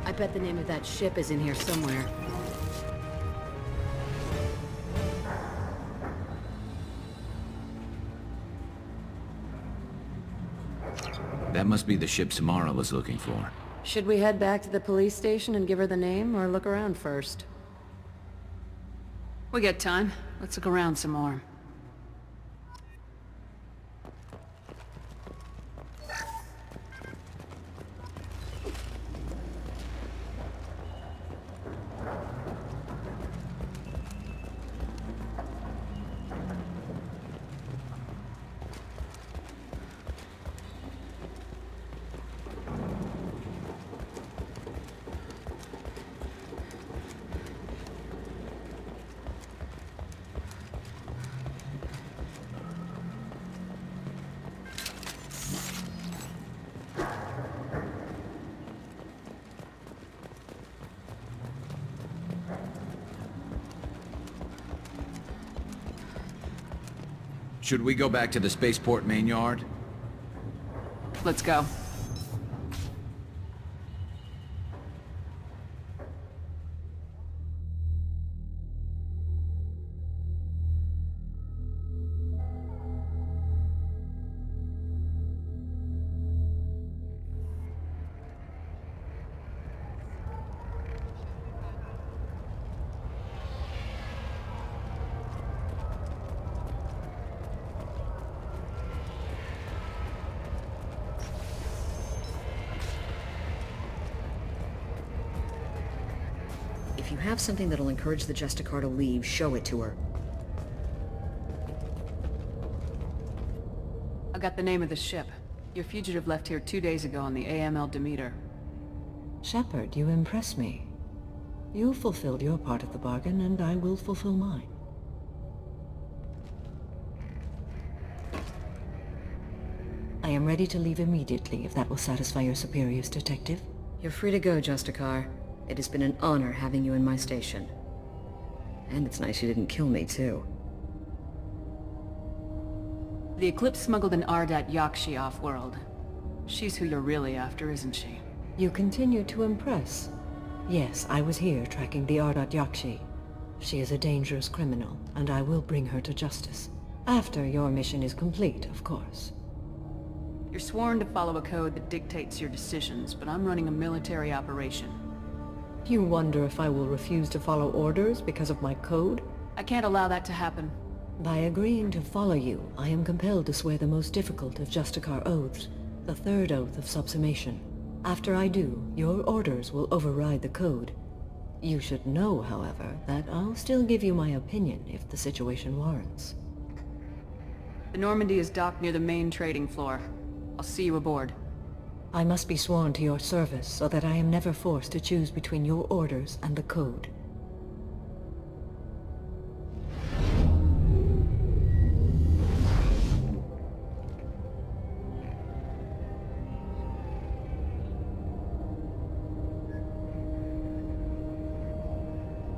[SPEAKER 17] I bet the name of that ship is in here somewhere.
[SPEAKER 4] That must be the ship Samara was looking for.
[SPEAKER 17] Should we head back to the police station and give her the name, or look around first? We got time. Let's look around some more.
[SPEAKER 4] Should we go back to the spaceport main yard?
[SPEAKER 17] Let's go.
[SPEAKER 10] you have something that'll encourage the Justicar to leave, show it to her.
[SPEAKER 17] I got the name of the ship. Your fugitive left here 2 days ago on the AML Demeter.
[SPEAKER 16] Shepard, you impress me. You fulfilled your part of the bargain, and I will fulfill mine. I am ready to leave immediately if that will satisfy your superiors, Detective.
[SPEAKER 10] You're free to go, Justicar. It has been an honor having you in my station. And it's nice you didn't kill me, too.
[SPEAKER 17] The Eclipse smuggled an Ardat Yakshi off-world. She's who you're really after, isn't she?
[SPEAKER 16] You continue to impress. Yes, I was here tracking the Ardat Yakshi. She is a dangerous criminal, and I will bring her to justice. After your mission is complete, of course.
[SPEAKER 17] You're sworn to follow a code that dictates your decisions, but I'm running a military operation.
[SPEAKER 16] You wonder if I will refuse to follow orders because of my code?
[SPEAKER 17] I can't allow that to happen.
[SPEAKER 16] By agreeing to follow you, I am compelled to swear the most difficult of Justicar oaths, the third oath of subsumation. After I do, your orders will override the code. You should know, however, that I'll still give you my opinion if the situation warrants.
[SPEAKER 17] The Normandy is docked near the main trading floor. I'll see you aboard.
[SPEAKER 16] I must be sworn to your service so that I am never forced to choose between your orders and the code.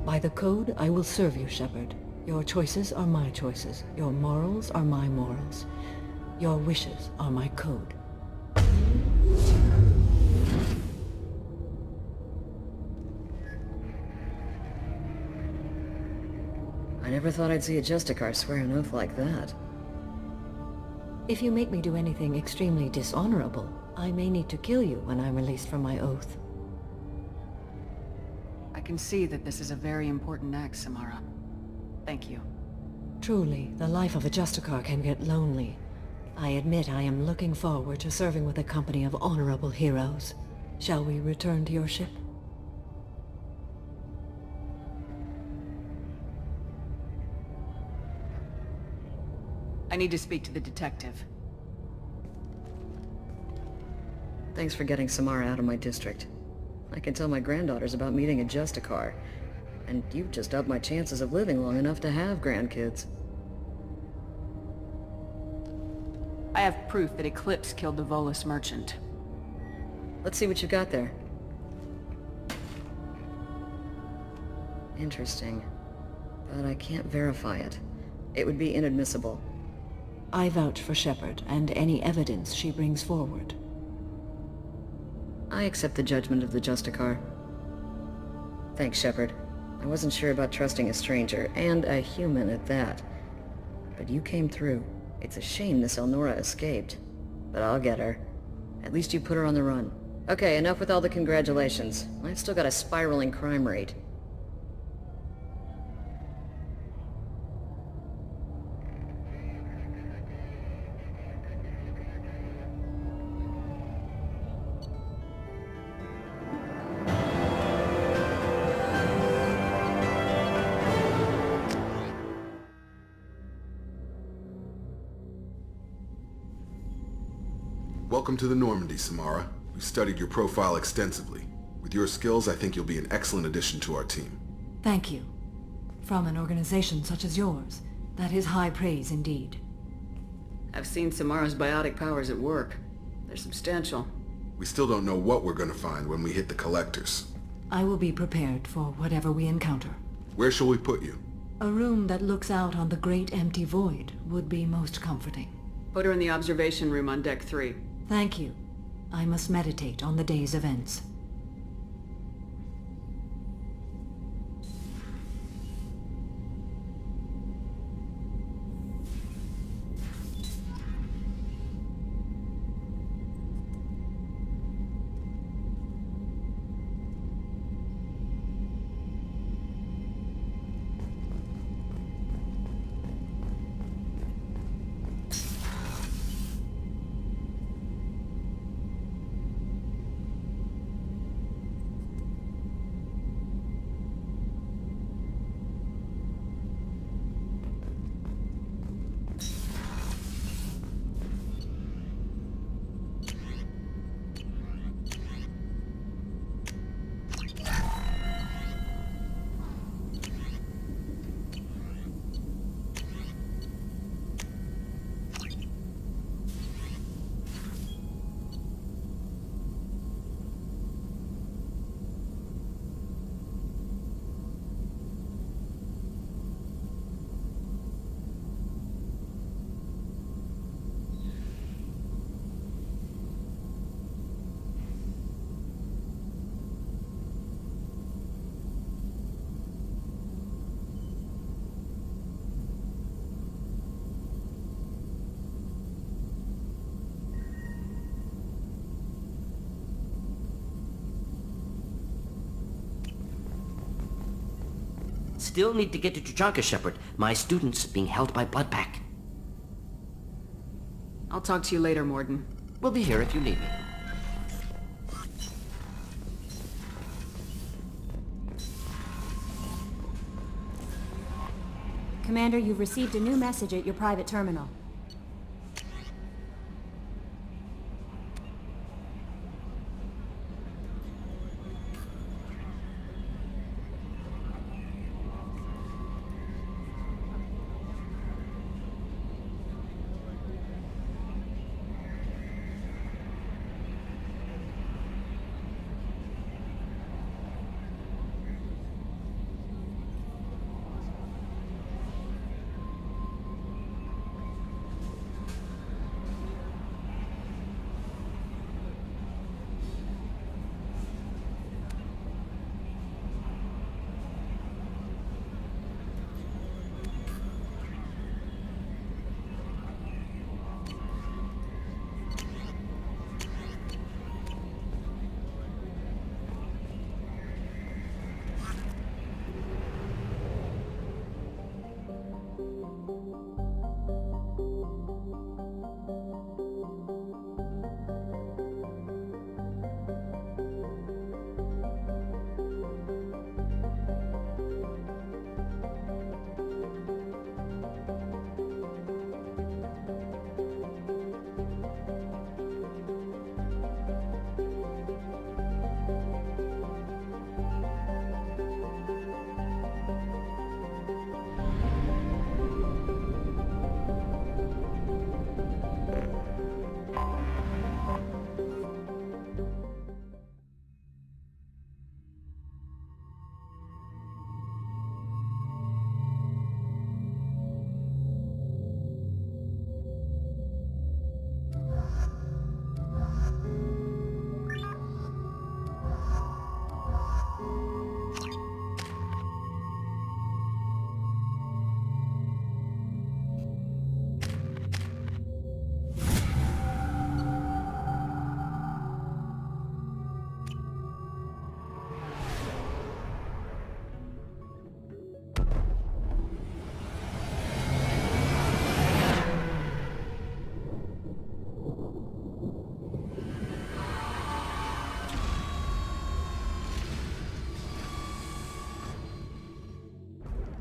[SPEAKER 16] By the code, I will serve you, Shepard. Your choices are my choices. Your morals are my morals. Your wishes are my code.
[SPEAKER 10] I never thought I'd see a Justicar swear an oath like that.
[SPEAKER 16] If you make me do anything extremely dishonorable, I may need to kill you when I'm released from my oath.
[SPEAKER 17] I can see that this is a very important act, Samara. Thank you.
[SPEAKER 16] Truly, the life of a Justicar can get lonely. I admit I am looking forward to serving with a company of honorable heroes. Shall we return to your ship?
[SPEAKER 17] I need to speak to the detective.
[SPEAKER 10] Thanks for getting Samara out of my district. I can tell my granddaughters about meeting a Justicar. And you've just upped my chances of living long enough to have grandkids.
[SPEAKER 17] I have proof that Eclipse killed the Volus merchant.
[SPEAKER 10] Let's see what you got there. Interesting. But I can't verify it. It would be inadmissible.
[SPEAKER 16] I vouch for Shepard and any evidence she brings forward.
[SPEAKER 10] I accept the judgment of the Justicar. Thanks, Shepard. I wasn't sure about trusting a stranger, and a human at that. But you came through. It's a shame this Elnora escaped. But I'll get her. At least you put her on the run. Okay, enough with all the congratulations. I've still got a spiraling crime rate.
[SPEAKER 19] Welcome to the Normandy, Samara. We've studied your profile extensively. With your skills, I think you'll be an excellent addition to our team.
[SPEAKER 16] Thank you. From an organization such as yours, that is high praise indeed.
[SPEAKER 17] I've seen Samara's biotic powers at work. They're substantial.
[SPEAKER 19] We still don't know what we're going to find when we hit the collectors.
[SPEAKER 16] I will be prepared for whatever we encounter.
[SPEAKER 19] Where shall we put you?
[SPEAKER 16] A room that looks out on the great empty void would be most comforting.
[SPEAKER 17] Put her in the observation room on Deck 3.
[SPEAKER 16] Thank you. I must meditate on the day's events.
[SPEAKER 20] Still need to get to Tuchanka, Shepard. My student's being held by Bloodpack.
[SPEAKER 17] I'll talk to you later, Morden.
[SPEAKER 20] We'll be here if you need me.
[SPEAKER 21] Commander, you've received a new message at your private terminal.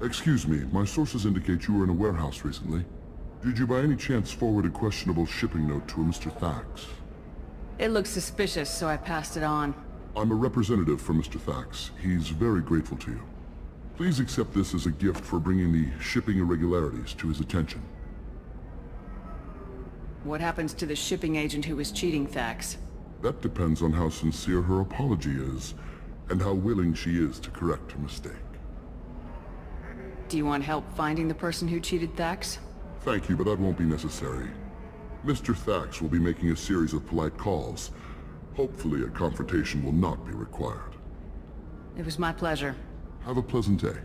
[SPEAKER 22] Excuse me, my sources indicate you were in a warehouse recently. Did you by any chance forward a questionable shipping note to a Mr. Thax?
[SPEAKER 17] It looks suspicious, so I passed it on.
[SPEAKER 22] I'm a representative for Mr. Thax. He's very grateful to you. Please accept this as a gift for bringing the shipping irregularities to his attention.
[SPEAKER 17] What happens to the shipping agent who was cheating Thax?
[SPEAKER 22] That depends on how sincere her apology is, and how willing she is to correct her mistake.
[SPEAKER 17] Do you want help finding the person who cheated Thax?
[SPEAKER 22] Thank you, but that won't be necessary. Mr. Thax will be making a series of polite calls. Hopefully a confrontation will not be required.
[SPEAKER 17] It was my pleasure.
[SPEAKER 22] Have a pleasant day.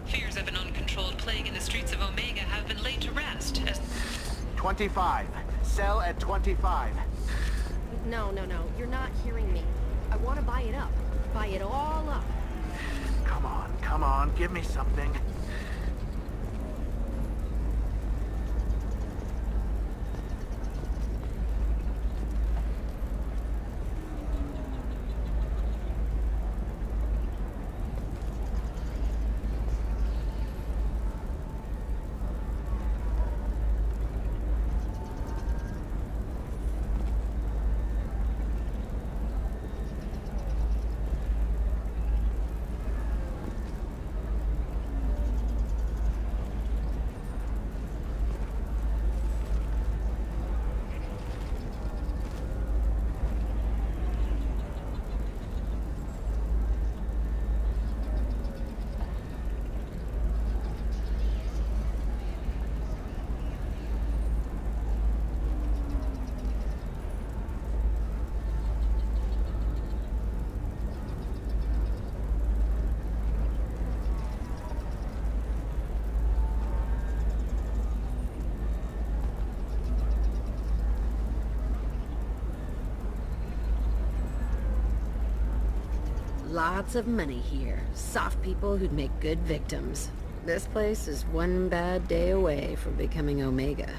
[SPEAKER 2] Fears of an uncontrolled plague in the streets of Omega have been laid to rest as...
[SPEAKER 6] 25. Sell at 25.
[SPEAKER 13] No, you're not hearing me. I want to buy it up. Buy it all up.
[SPEAKER 6] Come on, give me something.
[SPEAKER 5] Lots of money here. Soft people who'd make good victims. This place is one bad day away from becoming Omega.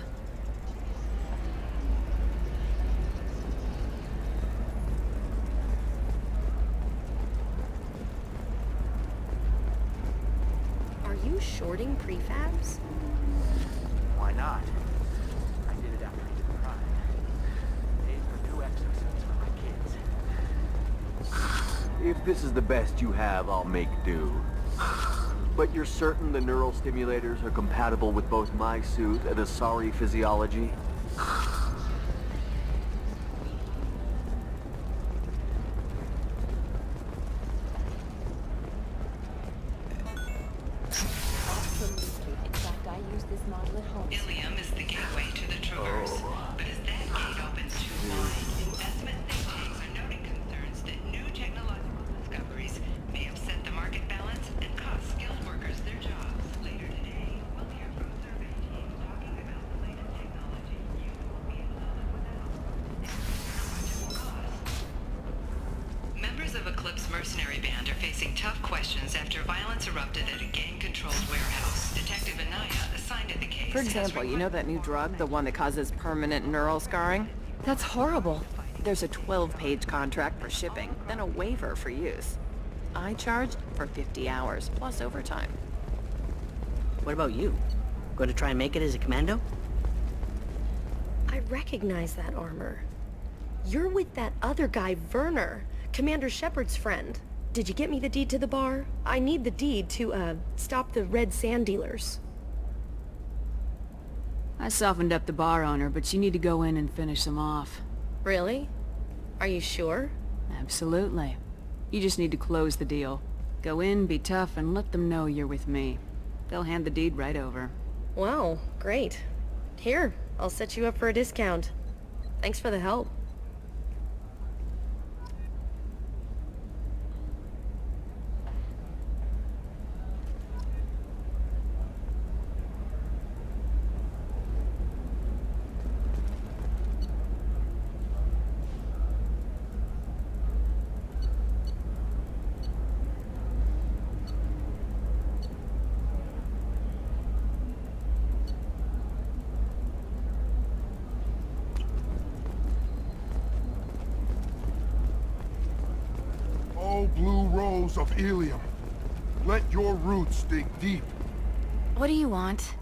[SPEAKER 13] Are you shorting prefabs?
[SPEAKER 1] Why not? I did it after I did the crime. Paid for new exosuits for my kids. If this is the best you have, I'll make do. But you're certain the neural stimulators are compatible with both my suit and Asari physiology?
[SPEAKER 2] Ilium is the gateway to the Traverse, but as that gate opens too wide, investment think tanks are noting concerns that new technological discoveries may upset the market balance and cost skilled workers their jobs. Later today, we'll hear from a survey team talking about the latest technology you won't be able to live without, and how much it will cost. Members of Eclipse mercenary band are facing tough questions after violence erupted at a gang-controlled warehouse. Detective Anaya, assigned to the case,
[SPEAKER 3] For example, you know that new drug, the one that causes permanent neural scarring? That's horrible. There's a 12-page contract for shipping, then a waiver for use. I charged for 50 hours, plus overtime.
[SPEAKER 20] What about you? Going to try and make it as a commando?
[SPEAKER 13] I recognize that armor. You're with that other guy, Werner, Commander Shepard's friend. Did you get me the deed to the bar? I need the deed to, stop the red sand dealers.
[SPEAKER 17] I softened up the bar owner, but you need to go in and finish them off.
[SPEAKER 13] Really? Are you sure?
[SPEAKER 17] Absolutely. You just need to close the deal. Go in, be tough, and let them know you're with me. They'll hand the deed right over.
[SPEAKER 13] Wow, great. Here, I'll set you up for a discount. Thanks for the help.
[SPEAKER 22] Oh, blue rose of Ilium, let your roots dig deep.
[SPEAKER 18] What do you want?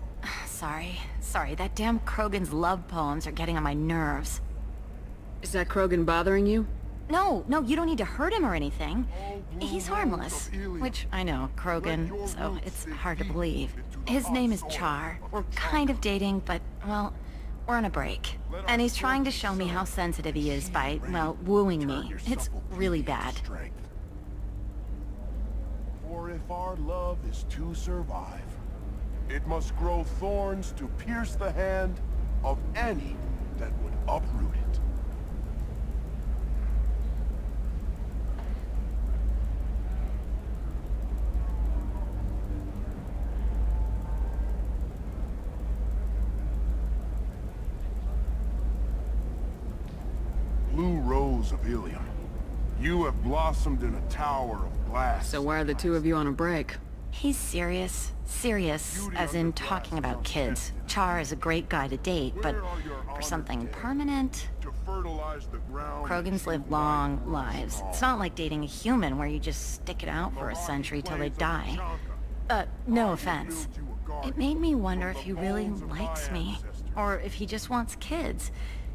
[SPEAKER 18] Sorry, that damn Krogan's love poems are getting on my nerves.
[SPEAKER 17] Is that Krogan bothering you?
[SPEAKER 18] No, you don't need to hurt him or anything. He's harmless. Which, I know, Krogan, so it's hard to believe. His name is Char. We're kind of dating, but, well, we're on a break. And he's trying to show me how sensitive he is by, well, wooing me. It's really bad.
[SPEAKER 22] For if our love is to survive, it must grow thorns to pierce the hand of any that would uproot it. Blue rose of Ilium, you have blossomed in a tower of glass.
[SPEAKER 17] So why are the two of you on a break?
[SPEAKER 18] He's serious. Serious, as in talking about kids. Char is a great guy to date, but for something permanent... Krogans live long lives. It's not like dating a human where you just stick it out for a century till they die. No offense. It made me wonder if he really likes me, or if he just wants kids.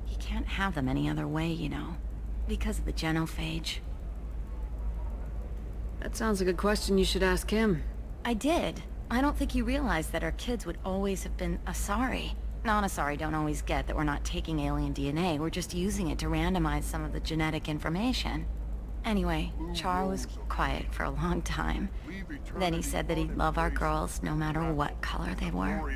[SPEAKER 18] He can't have them any other way, you know, because of the genophage.
[SPEAKER 17] That sounds like a question you should ask him.
[SPEAKER 18] I did. I don't think he realized that our kids would always have been Asari. Non-Asari don't always get that we're not taking alien DNA, we're just using it to randomize some of the genetic information. Anyway, Char was quiet for a long time. Then he said that he'd love our girls no matter what color they were.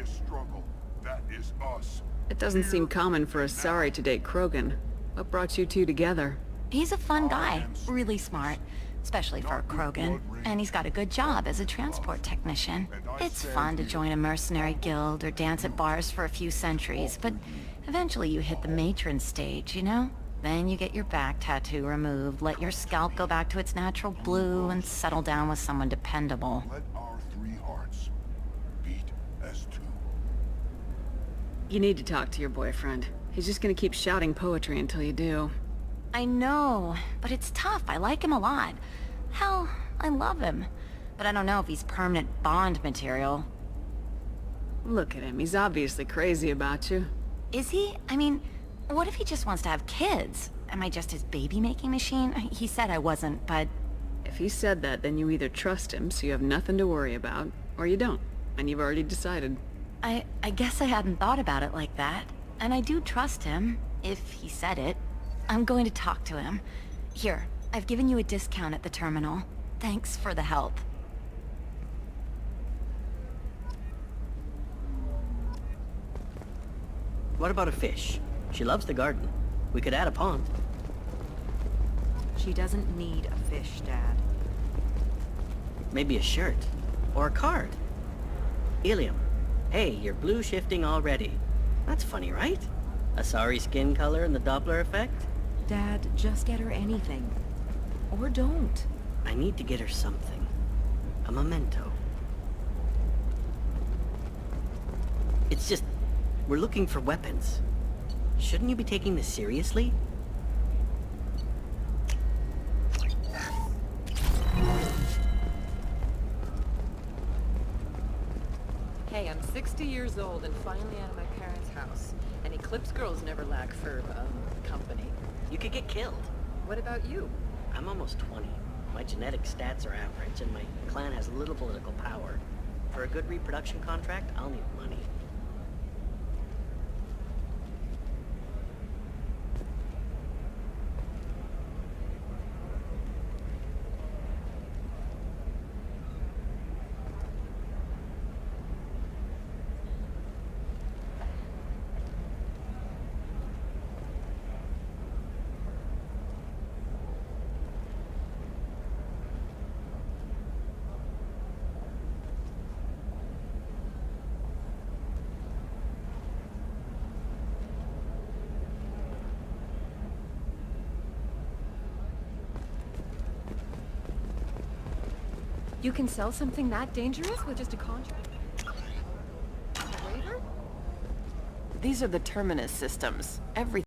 [SPEAKER 17] It doesn't seem common for Asari to date Krogan. What brought you two together?
[SPEAKER 18] He's a fun guy, really smart. Especially for a Krogan. And he's got a good job as a transport technician. It's fun to join a mercenary guild or dance at bars for a few centuries, but eventually you hit the matron stage, you know?
[SPEAKER 8] Then you get your back tattoo removed, let your scalp go back to its natural blue, and settle down with someone dependable.
[SPEAKER 22] Let our 3 hearts beat as 2.
[SPEAKER 17] You need to talk to your boyfriend. He's just gonna keep shouting poetry until you do.
[SPEAKER 8] I know, but it's tough. I like him a lot. Hell, I love him. But I don't know if he's permanent Bond material.
[SPEAKER 17] Look at him. He's obviously crazy about you.
[SPEAKER 8] Is he? I mean, what if he just wants to have kids? Am I just his baby-making machine? He said I wasn't, but...
[SPEAKER 17] If he said that, then you either trust him, so you have nothing to worry about, or you don't, and you've already decided.
[SPEAKER 8] I guess I hadn't thought about it like that. And I do trust him, if he said it. I'm going to talk to him. Here, I've given you a discount at the terminal. Thanks for the help.
[SPEAKER 11] What about a fish? She loves the garden. We could add a pond.
[SPEAKER 14] She doesn't need a fish, Dad.
[SPEAKER 11] Maybe a shirt. Or a card. Ilium. Hey, you're blue shifting already. That's funny, right? A sorry skin color and the Doppler effect?
[SPEAKER 14] Dad, just get her anything. Or don't.
[SPEAKER 11] I need to get her something. A memento. It's just... we're looking for weapons. Shouldn't you be taking this seriously?
[SPEAKER 3] Hey, I'm 60 years old and finally out of my parents' house. And Eclipse girls never lack for, company.
[SPEAKER 11] You could get killed.
[SPEAKER 3] What about you?
[SPEAKER 11] I'm almost 20. My genetic stats are average, and my clan has little political power. For a good reproduction contract, I'll need money.
[SPEAKER 14] You can sell something that dangerous with just a contract? A waiver?
[SPEAKER 3] These are the Terminus systems. Everything